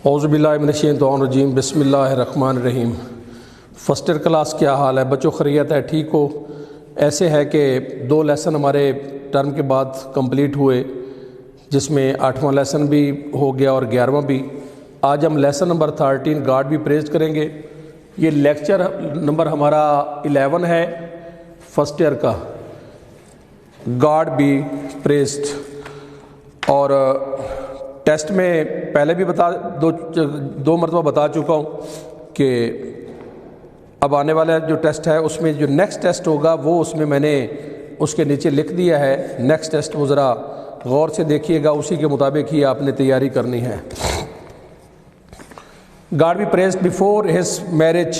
اعوذ باللہ من الشیطان الرجیم، بسم اللہ الرحمن الرحیم۔ فرسٹ ایئر کلاس کیا حال ہے بچوں؟ خیریت ہے؟ ٹھیک ہو؟ ایسے ہے کہ 2 لیسن ہمارے ٹرم کے بعد کمپلیٹ ہوئے، جس میں 8واں لیسن بھی ہو گیا اور 11واں بھی۔ آج ہم لیسن نمبر 13 گاڈ بھی پریز کریں گے۔ یہ لیکچر نمبر ہمارا 11 ہے فرسٹ ایئر کا، گاڈ بھی پریزڈ۔ اور ٹیسٹ میں پہلے بھی دو مرتبہ بتا چکا ہوں کہ اب آنے والا جو ٹیسٹ ہے اس میں جو نیکسٹ ٹیسٹ ہوگا وہ اس میں نے اس کے نیچے لکھ دیا ہے نیکسٹ ٹیسٹ، وہ ذرا غور سے دیکھیے گا، اسی کے مطابق ہی آپ نے تیاری کرنی ہے۔ God be praised before his marriage,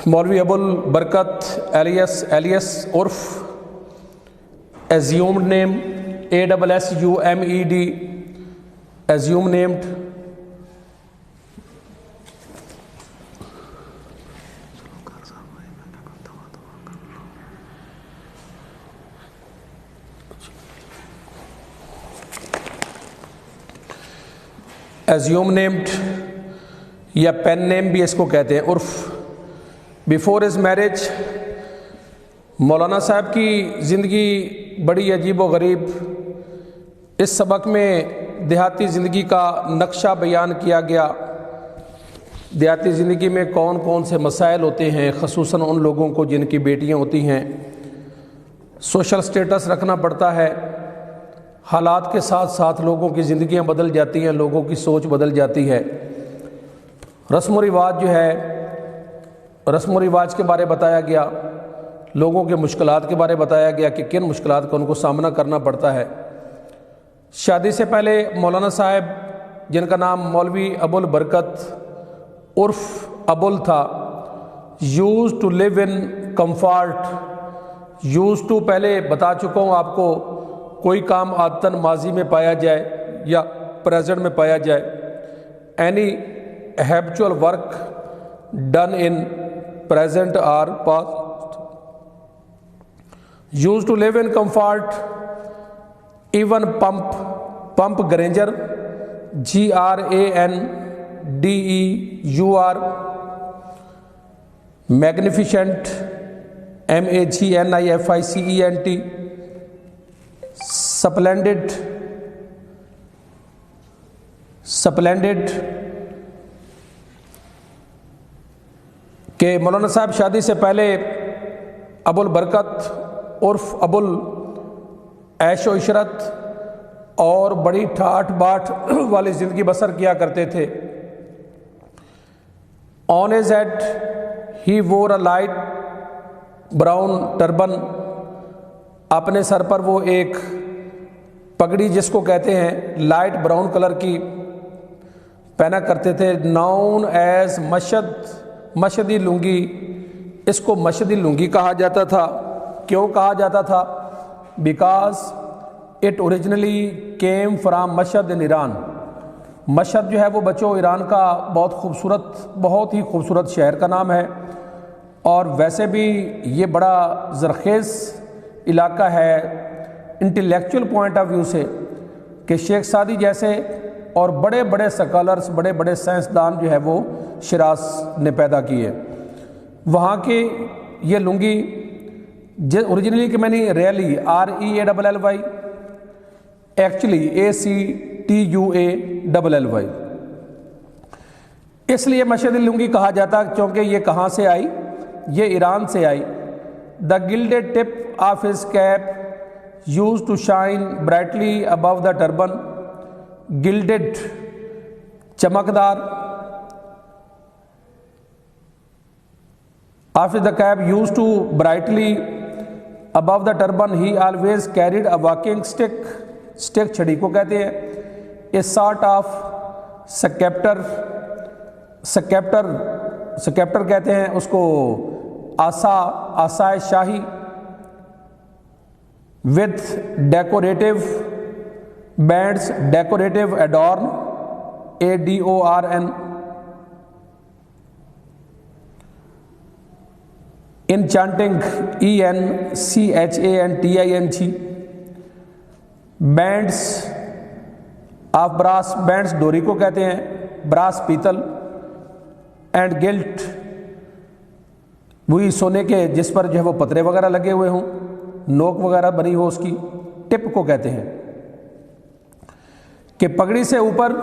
Maulvi Abu al-Barakat alias عرف assumed name ASSUMED assumed named assumed named یا پین نیم بھی اس کو کہتے ہیں، عرف۔ بیفور his marriage، مولانا صاحب کی زندگی بڑی عجیب و غریب۔ اس سبق میں دیہاتی زندگی کا نقشہ بیان کیا گیا، دیہاتی زندگی میں کون کون سے مسائل ہوتے ہیں، خصوصاً ان لوگوں کو جن کی بیٹیاں ہوتی ہیں۔ سوشل سٹیٹس رکھنا پڑتا ہے، حالات کے ساتھ ساتھ لوگوں کی زندگیاں بدل جاتی ہیں، لوگوں کی سوچ بدل جاتی ہے۔ رسم و رواج جو ہے، رسم و رواج کے بارے بتایا گیا، لوگوں کے مشکلات کے بارے بتایا گیا کہ کن مشکلات کا ان کو سامنا کرنا پڑتا ہے۔ شادی سے پہلے مولانا صاحب، جن کا نام مولوی ابو البرکت عرف ابول تھا، used to live in comfort. Used to پہلے بتا چکا ہوں آپ کو، کوئی کام عادتاً ماضی میں پایا جائے یا پریزنٹ میں پایا جائے۔ Any habitual work done in present اور past. Used to live in comfort, even pump Granger, GRANDEUR, magnificent, MAGNIFICENT, splendid کہ مولانا صاحب شادی سے پہلے ابو البرکت عرف ابو عیش و عشرت اور بڑی ٹھاٹ باٹ والی زندگی بسر کیا کرتے تھے۔ آن his head he wore a light brown turban، اپنے سر پر وہ ایک پگڑی جس کو کہتے ہیں لائٹ براؤن کلر کی پہنا کرتے تھے، known as مشدی لنگی۔ اس کو مشدی لنگی کہا جاتا تھا۔ کیوں کہا جاتا تھا؟ Because it originally came from مشہد ان ایران۔ مشہد جو ہے وہ بچوں ایران کا بہت ہی خوبصورت شہر کا نام ہے، اور ویسے بھی یہ بڑا زرخیز علاقہ ہے انٹلیکچول پوائنٹ آف ویو سے، کہ شیخ سعدی جیسے اور بڑے بڑے سکالرز، بڑے بڑے سائنسدان جو ہے وہ شیراز نے پیدا کیے۔ وہاں کی یہ لنگی اوریجنلی کہ میں نے ریلی REALLY، ایکچولی ACTUALLY، اس لیے مشہد لنگی کہا جاتا کیونکہ یہ کہاں سے آئی؟ یہ ایران سے آئی۔ The gilded tip of his cap used to shine brightly above the turban. Gilded چمکدار، of the cap used to brightly above the turban, he always carried a walking stick چھڑی کو کہتے ہیں، a sort of scepter کہتے ہیں اس کو، آسائے شاہی، with decorative bands، decorative adorn ADORN، enchanting ENCHANTING، bands of brass bands ڈوری کو کہتے ہیں، براس پیتل، اینڈ گلٹ وہی سونے کے جس پر جو ہے وہ پترے وغیرہ لگے ہوئے ہوں، نوک وغیرہ بنی ہو، اس کی ٹپ کو کہتے ہیں۔ کہ پگڑی سے اوپر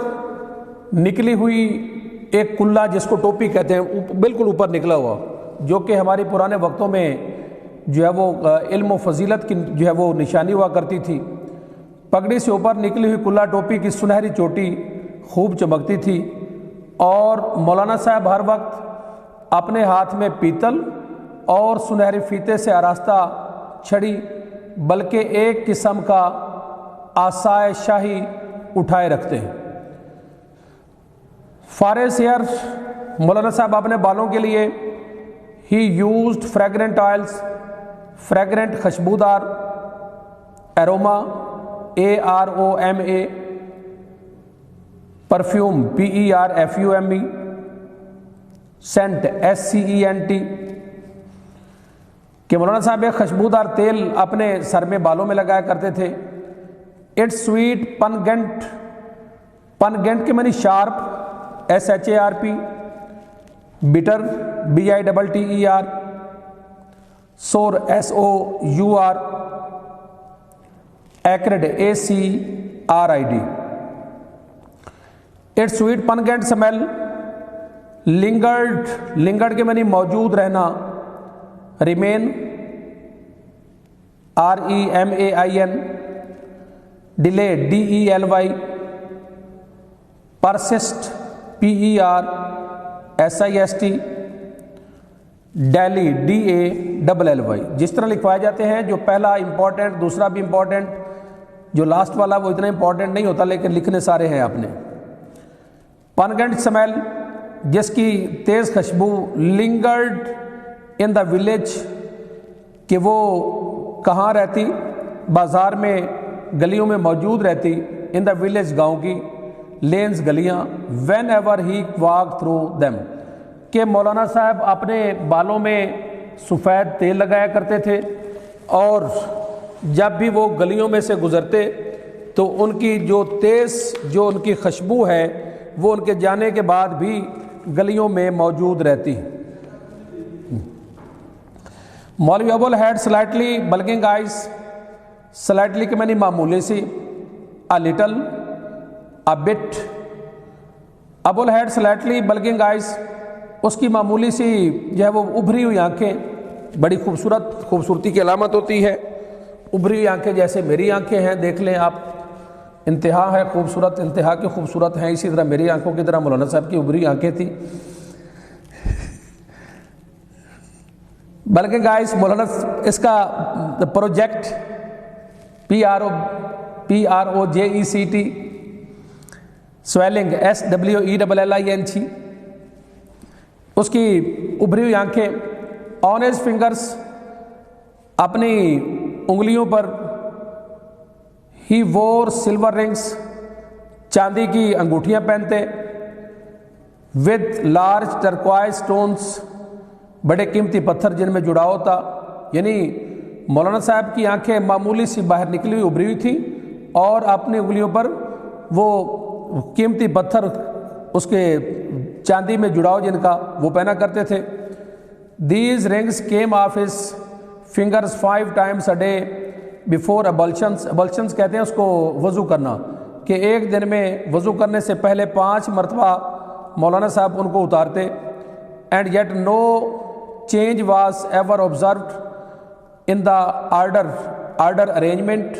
نکلی ہوئی ایک کلہ جس کو ٹوپی کہتے ہیں، بالکل اوپر نکلا ہوا، جو کہ ہماری پرانے وقتوں میں جو ہے وہ علم و فضیلت کی جو ہے وہ نشانی ہوا کرتی تھی۔ پگڑی سے اوپر نکلی ہوئی کلہ ٹوپی کی سنہری چوٹی خوب چمکتی تھی، اور مولانا صاحب ہر وقت اپنے ہاتھ میں پیتل اور سنہری فیتے سے آراستہ چھڑی بلکہ ایک قسم کا عصائے شاہی اٹھائے رکھتے ہیں۔ فارس ایئر مولانا صاحب اپنے بالوں کے لیے ہی یوزڈ فریگرنٹ آئلس، فریگرنٹ خوشبودار، aroma AROMA، perfume PERFUME، scent SCENT، کہ مولانا صاحب ایک خوشبودار تیل اپنے سر میں بالوں میں لگایا کرتے تھے۔ اٹس سویٹ پنگنٹ، پنگنٹ کے معنی sharp SHARP، bitter BITTER، sour SOUR، acrid ACRID۔ It's sweet pungent smell lingered, lingered کے معنی موجود رہنا، remain REMAIN، delay DELY، persist PERSIST، dally DALLY۔ جس طرح لکھوائے جاتے ہیں، جو پہلا امپورٹنٹ، دوسرا بھی امپورٹنٹ، جو لاسٹ والا وہ اتنا امپورٹنٹ نہیں ہوتا، لیکن لکھنے سارے ہیں آپ نے۔ پنگنٹ سمیل جس کی تیز خوشبو، لنگرڈ ان دا ولیج کہ وہ کہاں رہتی، بازار میں گلیوں میں موجود رہتی، ان دا ولیج گاؤں کی، لینز گلیاں، when ever he walk through them, کہ مولانا صاحب اپنے بالوں میں سفید تیل لگایا کرتے تھے، اور جب بھی وہ گلیوں میں سے گزرتے تو ان کی جو تیز جو ان کی خوشبو ہے وہ ان کے جانے کے بعد بھی گلیوں میں موجود رہتی۔ مولوی Abu had slightly bulging eyes, slightly کے معنی معمولی سی، a little، a bit، Abu had slightly bulging eyes, اس کی معمولی سی جو ہے وہ ابھری ہوئی آنکھیں، بڑی خوبصورتی کی علامت ہوتی ہے۔ ابھری ہوئی آنکھیں جیسے میری آنکھیں ہیں، دیکھ لیں آپ، انتہا ہے خوبصورت، انتہا کی خوبصورت ہیں، اسی طرح میری آنکھوں کی طرح مولانا صاحب کی ابھری آنکھیں تھیں۔ بلکہ گائز مولانا اس کا پروجیکٹ PROJECT، سویلنگ SWELLING، اس کی ابھری ہوئی آنکھیں، آن ہز فنگرس، اپنی انگلیوں پر، ہی وور سلور رنگس، چاندی کی انگوٹھیاں پہنتے، ود لارج ٹرکوائز سٹونز، بڑے قیمتی پتھر جن میں جڑاؤ تھا، یعنی مولانا صاحب کی آنکھیں معمولی سی باہر نکلی ہوئی ابھری ہوئی تھی، اور اپنی انگلیوں پر وہ قیمتی پتھر، اس کے چاندی میں جڑاؤ جن کا، وہ پہنا کرتے تھے۔ These rings came of his fingers 5 times a day before ablutions، ablutions کہتے ہیں اس کو وضو کرنا، کہ ایک دن میں وضو کرنے سے پہلے 5 مرتبہ مولانا صاحب ان کو اتارتے۔ And yet no change was ever observed in the order arrangement,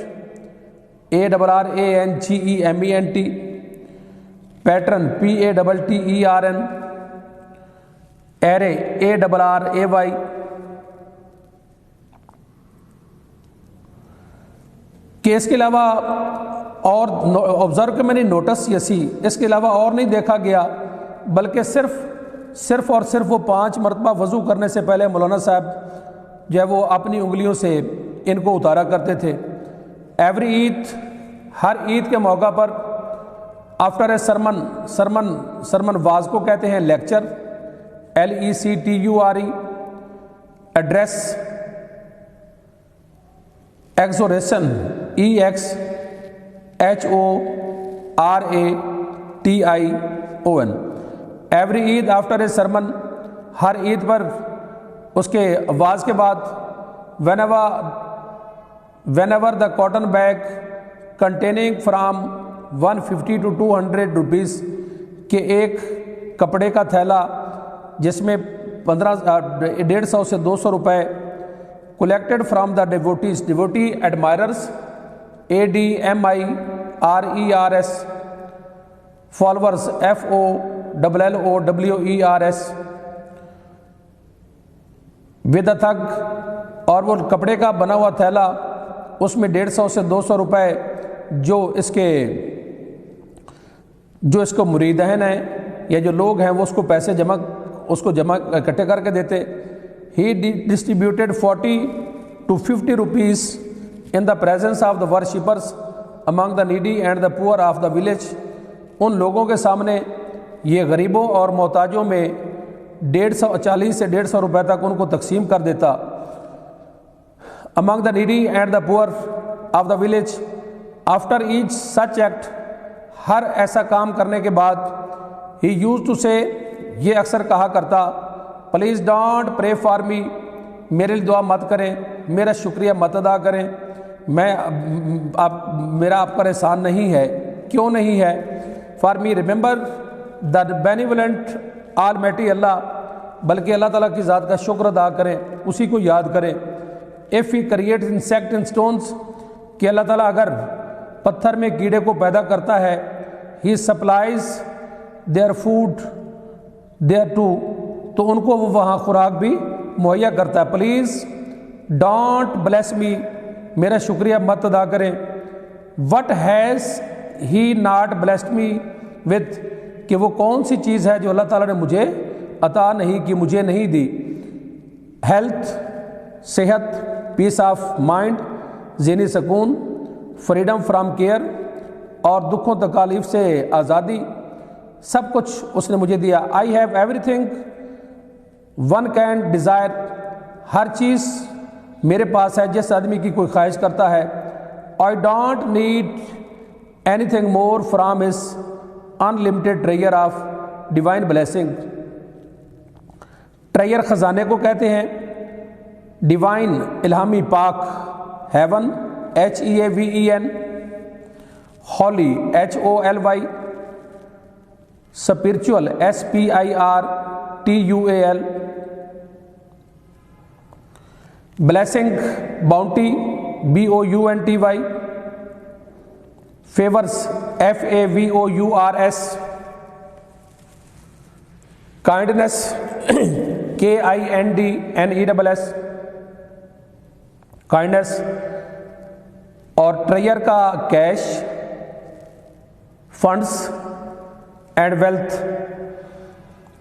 ARRANGEMENT، pattern PATTERN، array ARRAY، کہ اس کے علاوہ اور آبزرو کہ میں نے نوٹس یسی، اس کے علاوہ اور نہیں دیکھا گیا، بلکہ صرف اور صرف وہ 5 مرتبہ وضو کرنے سے پہلے مولانا صاحب جو ہے وہ اپنی انگلیوں سے ان کو اتارا کرتے تھے۔ ایوری عید، ہر عید کے موقع پر، آفٹر اے سرمن واز کو کہتے ہیں lecture, LECTURE، address, exhortation, EXHORTATION، RATION. Every عید آفٹر اے سرمن، ہر عید پر اس کے آواز کے بعد، whenever the cotton bag containing from 150 to 200 rupees کہ ایک کپڑے کا تھیلا جس میں 150 سے 200 روپے collected from the devotees، devotee admirers ADMIRERS، followers FOLLOWERS، with a thug، اور وہ کپڑے کا بنا ہوا تھیلا اس میں 150 سے 200 روپے جو اس کو مریدین ہیں یا جو لوگ ہیں وہ اس کو پیسے جمع اکٹھے کر کے دیتے. He distributed 40 to 50 rupees in the presence of the worshippers among the needy and the poor of the village. ان لوگوں کے سامنے یہ غریبوں اور محتاجوں میں 40 سے 150 روپے تک ان کو تقسیم کر دیتا. among the needy and the poor of the village. After each such act، ہر ایسا کام کرنے کے بعد he used to say، یہ اکثر کہا کرتا، please don't pray for me, میرے لیے دعا مت کریں، میرا شکریہ مت ادا کریں، میرا آپ پر احسان نہیں ہے. کیوں نہیں ہے؟ For me remember the benevolent almighty اللہ، بلکہ اللہ تعالیٰ کی ذات کا شکر ادا کریں، اسی کو یاد کریں. if he creates insect in stones، کہ اللہ تعالیٰ اگر پتھر میں کیڑے کو پیدا کرتا ہے، he supplies their food there too، تو ان کو وہ وہاں خوراک بھی مہیا کرتا ہے. پلیز ڈونٹ بلیس می، میرا شکریہ مت ادا کریں. what has he not blessed me with، کہ وہ کون سی چیز ہے جو اللہ تعالیٰ نے مجھے عطا نہیں کی، مجھے نہیں دی. ہیلتھ، صحت، پیس آف مائنڈ، ذہنی سکون، فریڈم فرام کیئر، اور دکھوں تکالیف سے آزادی، سب کچھ اس نے مجھے دیا. I have everything one can desire, ہر چیز میرے پاس ہے جس آدمی کی کوئی خواہش کرتا ہے. I don't need anything more from his unlimited ٹریئر of divine blessing. ٹریئر خزانے کو کہتے ہیں، ڈیوائن الہامی پاک، heaven HEAVEN، Holi HOLY، spiritual SPIRTUAL، blessing bounty BOUNTY، fevers FAVOURS، kindness KINDNESS، kindness. اور ٹریئر کا کیش، فنڈس اینڈ ویلتھ،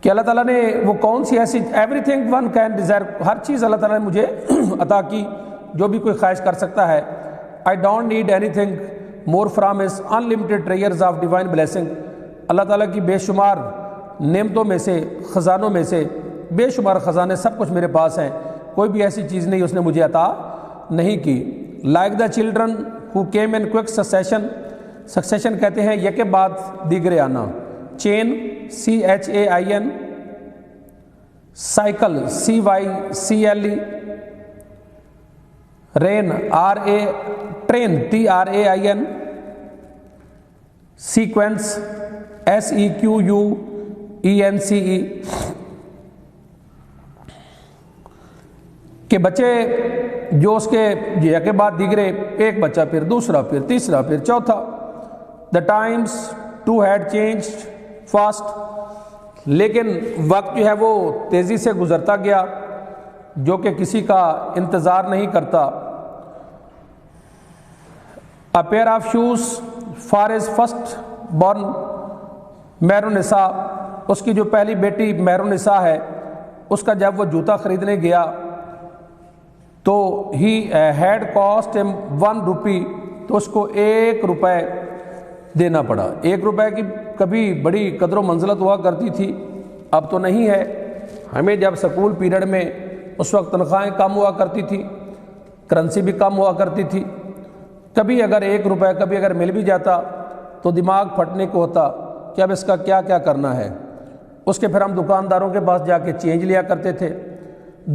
کہ اللہ تعالیٰ نے وہ کون سی ایسی everything one can desire, ہر چیز اللہ تعالیٰ نے مجھے عطا کی جو بھی کوئی خواہش کر سکتا ہے. I don't need anything more from his unlimited treasures of divine blessing, اللہ تعالیٰ کی بے شمار نعمتوں میں سے، خزانوں میں سے، بے شمار خزانے سب کچھ میرے پاس ہیں، کوئی بھی ایسی چیز نہیں اس نے مجھے عطا نہیں کی. Like the children who came in quick succession کہتے ہیں یکے بعد دیگرے آنا. چین CHAIN، سائیکل CYCLE، رین ٹرین TRAIN، سیکوینس SEQUENCE، کہ بچے جو اس کے کے بعد دیگرے، ایک بچہ پھر دوسرا پھر تیسرا پھر چوتھا. The times too had changed fast, لیکن وقت جو ہے وہ تیزی سے گزرتا گیا جو کہ کسی کا انتظار نہیں کرتا. A pair of shoes for his first born Mehrunnisa, اس کی جو پہلی بیٹی مہرالنساء ہے اس کا جب وہ جوتا خریدنے گیا تو ہی ہیڈ کاسٹ him 1 روپی، تو اس کو 1 روپے دینا پڑا. 1 روپے کی کبھی بڑی قدر و منزلت ہوا کرتی تھی، اب تو نہیں ہے. ہمیں جب سکول پیریڈ میں اس وقت تنخواہیں کم ہوا کرتی تھی، کرنسی بھی کم ہوا کرتی تھی، کبھی اگر 1 روپے کبھی اگر مل بھی جاتا تو دماغ پھٹنے کو ہوتا کہ اب اس کا کیا کیا کرنا ہے۔ اس کے پھر ہم دکانداروں کے پاس جا کے چینج لیا کرتے تھے،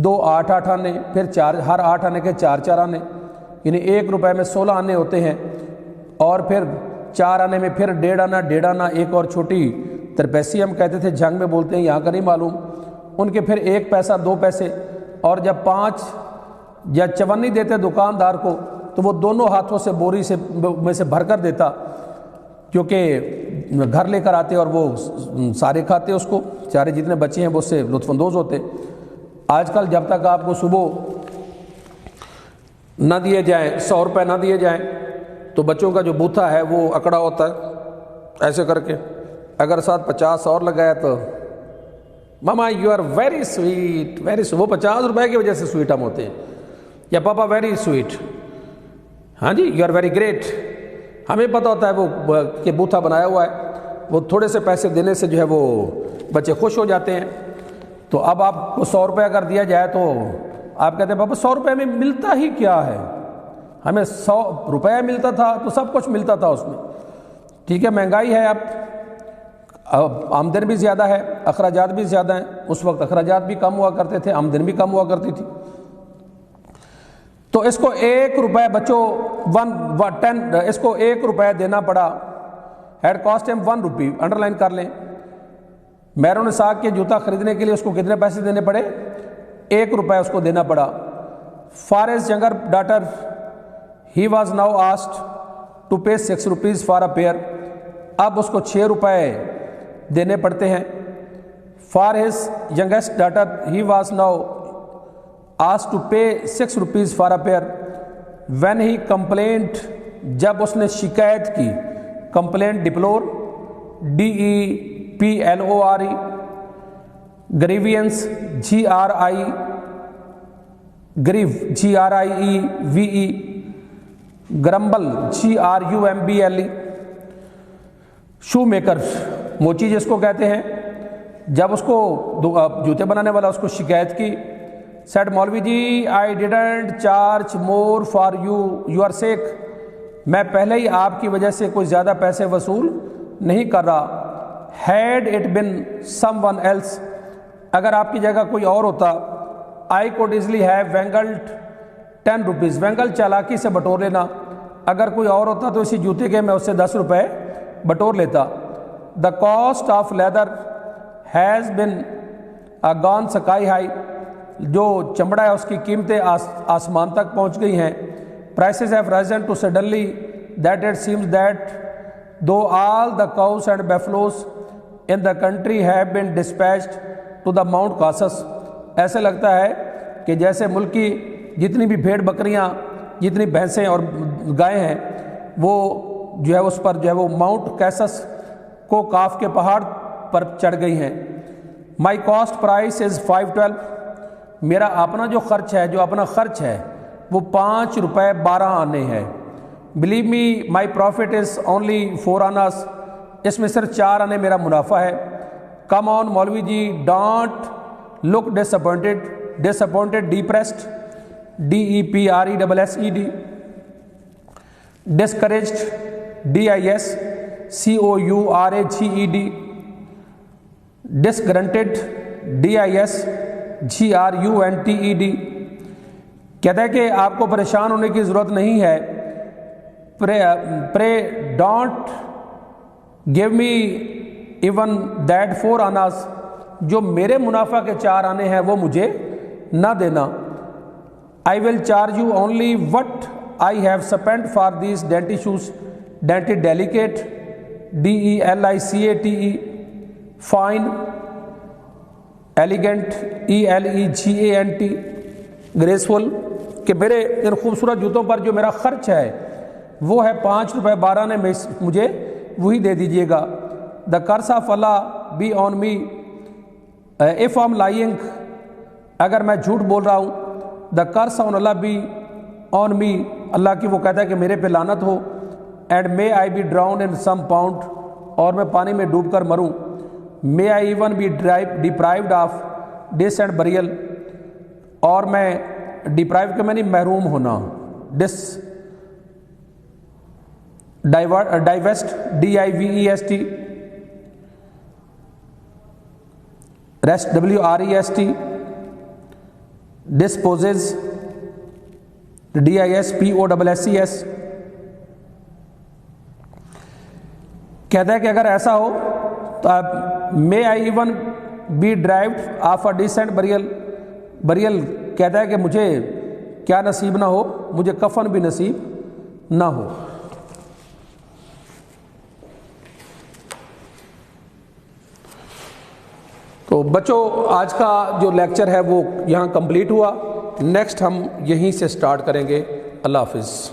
2 8 آنے، پھر 4 ہر 8 آنے کے 4 آنے، یعنی 1 روپے میں 16 آنے ہوتے ہیں، اور پھر 4 آنے میں پھر 1.5 آنا، ایک اور چھوٹی ترپیسی ہم کہتے تھے، جھنگ میں بولتے ہیں، یہاں کا نہیں معلوم، ان کے پھر 1 پیسہ 2 پیسے، اور جب 5 یا 54 دیتے دکاندار کو تو وہ دونوں ہاتھوں سے بوری میں سے بھر کر دیتا، کیونکہ گھر لے کر آتے اور وہ سارے کھاتے، اس کو سارے جتنے بچے ہیں وہ اس سے لطف اندوز ہوتے۔ آج کل جب تک آپ کو صبح نہ دیے جائیں، 100 روپے نہ دیے جائیں، تو بچوں کا جو بوتھا ہے وہ اکڑا ہوتا ہے ایسے کر کے، اگر ساتھ 50 اور لگایا تو ماما you are very sweet, very sweet, وہ 50 روپے کی وجہ سے سویٹ ہم ہوتے ہیں، یا پاپا ویری سویٹ، ہاں جی یو آر ویری گریٹ، ہمیں پتہ ہوتا ہے وہ کہ بوتھا بنایا ہوا ہے، وہ تھوڑے سے پیسے دینے سے جو ہے وہ بچے خوش ہو جاتے ہیں۔ تو اب آپ کو 100 روپے اگر دیا جائے تو آپ کہتے ہیں پاپا 100 روپے میں ملتا ہی کیا ہے، ہمیں 100 روپے ملتا تھا تو سب کچھ ملتا تھا اس میں۔ ٹھیک ہے، مہنگائی ہے، اب آمدن بھی زیادہ ہے، اخراجات بھی زیادہ ہیں، اس وقت اخراجات بھی کم ہوا کرتے تھے، آمدن بھی کم ہوا کرتی تھی، تو اس کو 1 روپے بچوں 10 اس کو 1 روپے دینا پڑا، ہیڈ کاسٹ ہم 1 روپی، انڈر لائن کر لیں۔ میرون اسحاق کے جوتا خریدنے کے لیے اس کو کتنے پیسے دینے پڑے؟ 1 روپے اس کو دینا پڑا۔ For his younger daughter he was now asked to pay 6 rupees for a pair, اب اس کو 6 روپے دینے پڑتے ہیں۔ For his youngest daughter he was now asked to pay 6 rupees for a pair when he complained, جب اس نے شکایت کی، complaint deplore DEPLORE، grievance GRI، grieve GRIEVE، grumble GRUMBLE، shoemaker موچی جس کو کہتے ہیں، جب اس کو جوتے بنانے والا اس کو شکایت کی، said Maulvi ji I didn't charge more for your sake, میں پہلے ہی آپ کی وجہ سے کوئی زیادہ پیسے وصول نہیں کر رہا۔ Had it been someone else, اگر آپ کی جگہ کوئی اور ہوتا، I could easily have wangled 10 rupees, wangle چالاکی سے بٹور لینا، اگر کوئی اور ہوتا تو اسی جوتے کے میں اس سے 10 روپے بٹور لیتا۔ The cost of leather has been گان سکائی ہائی، جو چمڑا ہے اس کی قیمتیں آسمان تک پہنچ گئی ہیں۔ Prices have risen too suddenly that it seems that though all the cows and buffaloes in the country have been dispatched to the mount Caucasus, ایسے لگتا ہے کہ جیسے ملک کی جتنی بھی بھیڑ بکریاں، جتنی بھینسیں اور گائے ہیں، وہ جو ہے اس پر جو ہے وہ ماؤنٹ کیسس کو کاف کے پہاڑ پر چڑھ گئی ہیں۔ مائی کاسٹ پرائس از 512، میرا اپنا جو خرچ ہے، جو اپنا خرچ ہے وہ 5 روپے 12 آنے ہیں۔ Believe me my profit is only 4 annas, اس میں صرف 4 آنے میرا منافع ہے۔ Come on Maulvi ji don't look disappointed depressed DEPRESSED، discouraged DISCOURAGED، disgruntled DISGRUNTED، کہتا ہے کہ آپ کو پریشان ہونے کی ضرورت نہیں ہے۔ پرے don't give me even that 4 آناس، جو میرے منافع کے 4 آنے ہیں وہ مجھے نہ دینا۔ I will charge you only what I have spend for these dainty shoes, dainty delicate DELICATE، fine elegant ELEGANT، graceful, کہ میرے ان خوبصورت جوتوں پر جو میرا خرچ ہے وہ ہے 5 روپے 12 آنے، میں مجھے وہی دے دیجیے گا۔ The curse of Allah be on me if I am lying, اگر میں جھوٹ بول رہا ہوں، دا کرس آن اللہ بی آن می، اللہ کی وہ کہتا ہے کہ میرے پہ لعنت ہو۔ And may I be drowned in some pond, اور میں پانی میں ڈوب کر مروں۔ May I even be deprived of decent burial, اور میں ڈیپرائیو کے میں نہیں محروم ہونا، divest, DIVEST, rest, WREST, disposes, DISPOSSES. کہتا ہے کہ اگر ایسا ہو تو may I even be deprived of a decent burial. کہتا ہے کہ مجھے کیا نصیب نہ ہو، مجھے کفن بھی نصیب نہ ہو. تو بچوں آج کا جو لیکچر ہے وہ یہاں کمپلیٹ ہوا. نیکسٹ ہم یہیں سے سٹارٹ کریں گے. اللہ حافظ.